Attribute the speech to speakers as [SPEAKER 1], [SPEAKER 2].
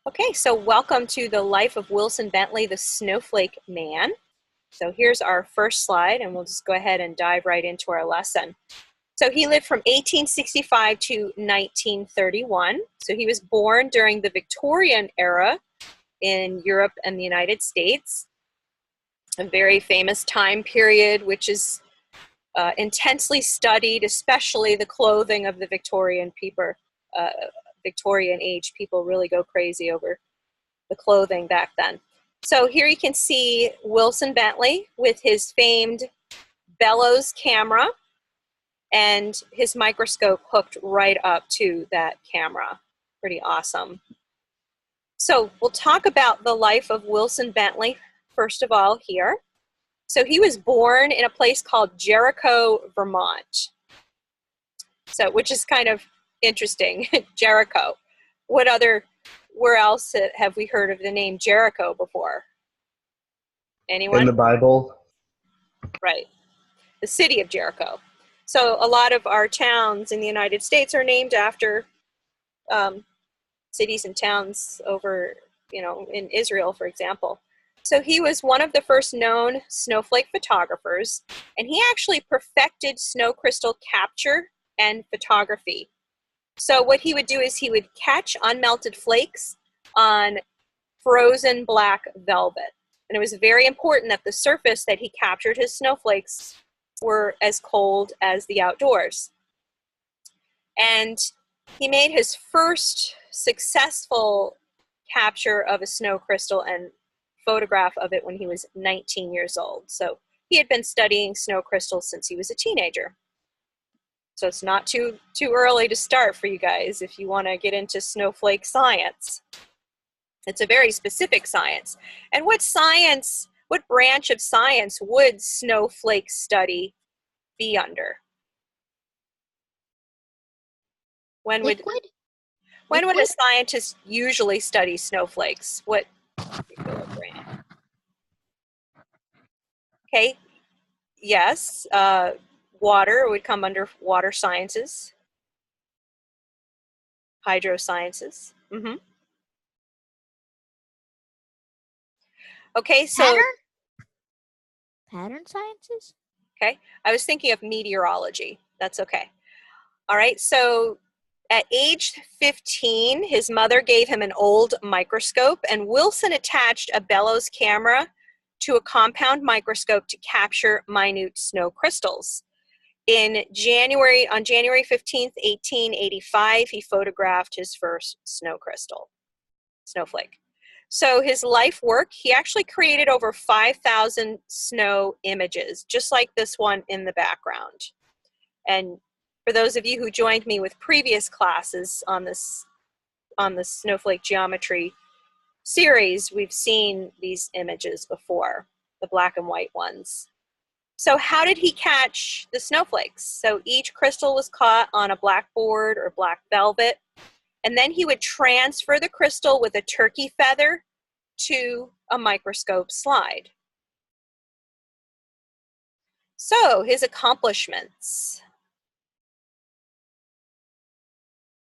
[SPEAKER 1] Okay, so welcome to the life of Wilson Bentley, the snowflake man. So here's our first slide, and we'll just go ahead and dive right into our lesson. So he lived from 1865 to 1931. So he was born during the Victorian era in Europe and the United States, a very famous time period, which is intensely studied, especially the clothing of the Victorian people. Victorian age people really go crazy over the clothing back then. So here you can see Wilson Bentley with his famed bellows camera and his microscope hooked right up to that camera. Pretty awesome. So we'll talk about the life of Wilson Bentley first of all here. So he was born in a place called Jericho, Vermont. So, which is kind of interesting, Jericho. Where else have we heard of the name Jericho before? Anyone?
[SPEAKER 2] In the Bible.
[SPEAKER 1] Right. The city of Jericho. So a lot of our towns in the United States are named after cities and towns over, in Israel, for example. So he was one of the first known snowflake photographers, and he actually perfected snow crystal capture and photography. So what he would do is he would catch unmelted flakes on frozen black velvet. And it was very important that the surface that he captured his snowflakes were as cold as the outdoors. And he made his first successful capture of a snow crystal and photograph of it when he was 19 years old. So he had been studying snow crystals since he was a teenager. So it's not too early to start for you guys if you want to get into snowflake science. It's a very specific science. And what branch of science would snowflake study be under? When would a scientist usually study snowflakes? What particular branch? Okay, yes, water would come under water sciences, hydrosciences. Okay, so
[SPEAKER 3] pattern sciences?
[SPEAKER 1] Okay, I was thinking of meteorology. That's okay. All right, so at age 15, his mother gave him an old microscope, and Wilson attached a bellows camera to a compound microscope to capture minute snow crystals. On January 15th, 1885, he photographed his first snowflake. So his life work, he actually created over 5,000 snow images, just like this one in the background. And for those of you who joined me with previous classes on the snowflake geometry series, we've seen these images before, the black and white ones. So how did he catch the snowflakes? So each crystal was caught on a blackboard or black velvet, and then he would transfer the crystal with a turkey feather to a microscope slide. So his accomplishments.